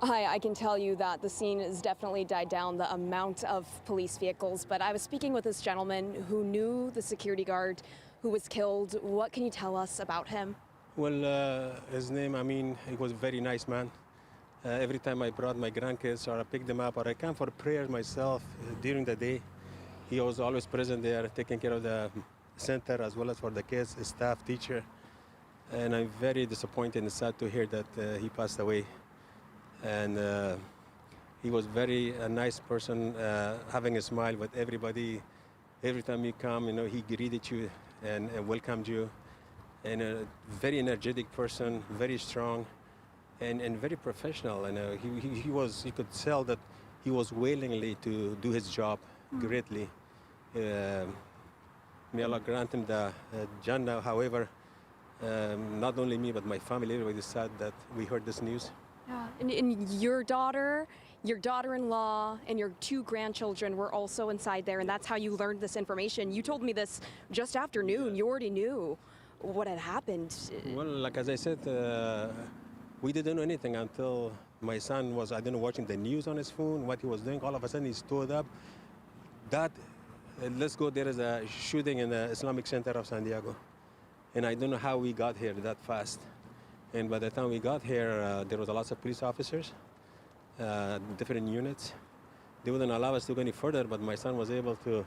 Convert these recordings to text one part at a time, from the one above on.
Hi, I can tell you that the scene has definitely died down, the amount of police vehicles, but I was speaking with this gentleman who knew the security guard who was killed. What can you tell us about him? Well, his name, he was a very nice man. Every time I brought my grandkids or I picked them up or I come for prayer myself during the day, he was always present there, taking care of the center as well as for the kids, staff, teacher. And I'm very disappointed and sad to hear that he passed away. And he was very a nice person, having a smile with everybody. Every time you come, he greeted you and welcomed you. And a very energetic person, very strong, and very professional. And you could tell that he was willingly to do his job greatly. May Allah grant him the Jannah. However, not only me, but my family, everybody is sad that we heard this news. Yeah. And your daughter-in-law, and your two grandchildren were also inside there, and that's how you learned this information. You told me this just after noon. You already knew what had happened. Well, like as I said, we didn't know anything until my son was, I don't know, watching the news on his phone, what he was doing. All of a sudden, he stood up. Let's go, there is a shooting in the Islamic Center of San Diego. And I don't know how we got here that fast. And by the time we got here, there was a lot of police officers, different units. They wouldn't allow us to go any further, but my son was able to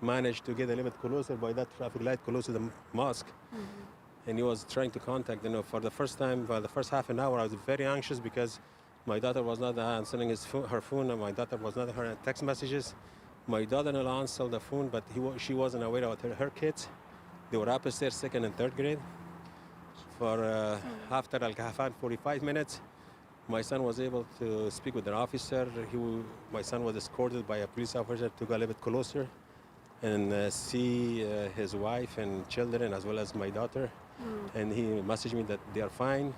manage to get a little bit closer by that traffic light close to the mosque. And he was trying to contact, for the first time, for the first half an hour, I was very anxious because my daughter was not answering her phone, and my daughter was not her text messages. My daughter-in-law answered the phone, but she wasn't aware of her kids. They were upstairs, second and third grade. For after like 45 minutes, my son was able to speak with an officer. My son was escorted by a police officer to go a little bit closer and see his wife and children as well as my daughter. And he messaged me that they are fine.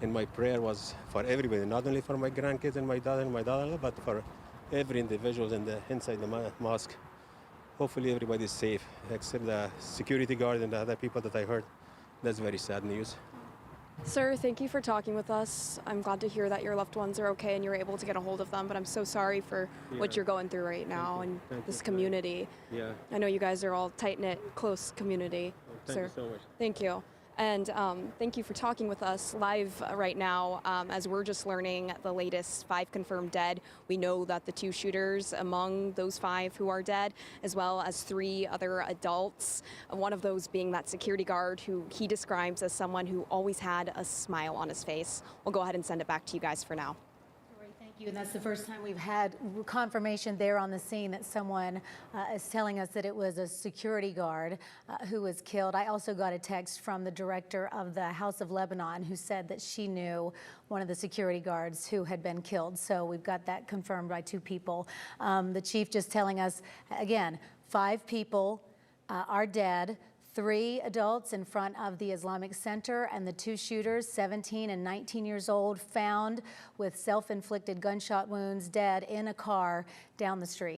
And my prayer was for everybody, not only for my grandkids and my daughter and my daughter, but for every individual inside the mosque. Hopefully everybody is safe, except the security guard and the other people that I heard. That's very sad news. Sir, thank you for talking with us. I'm glad to hear that your loved ones are okay and you're able to get a hold of them, but I'm so sorry for what you're going through right now and this community. Yeah. I know you guys are all tight-knit, close community. Thank you so much. Thank you. And thank you for talking with us live right now. As we're just learning the latest 5 confirmed dead, we know that the 2 shooters among those 5 who are dead, as well as 3 other adults, one of those being that security guard who he describes as someone who always had a smile on his face. We'll go ahead and send it back to you guys for now. Thank you. And that's the first time we've had confirmation there on the scene that someone is telling us that it was a security guard who was killed. I also got a text from the director of the House of Lebanon who said that she knew one of the security guards who had been killed. So we've got that confirmed by 2 people. The chief just telling us, again, 5 people are dead. 3 adults in front of the Islamic Center, and the 2 shooters, 17 and 19 years old, found with self-inflicted gunshot wounds, dead in a car down the street.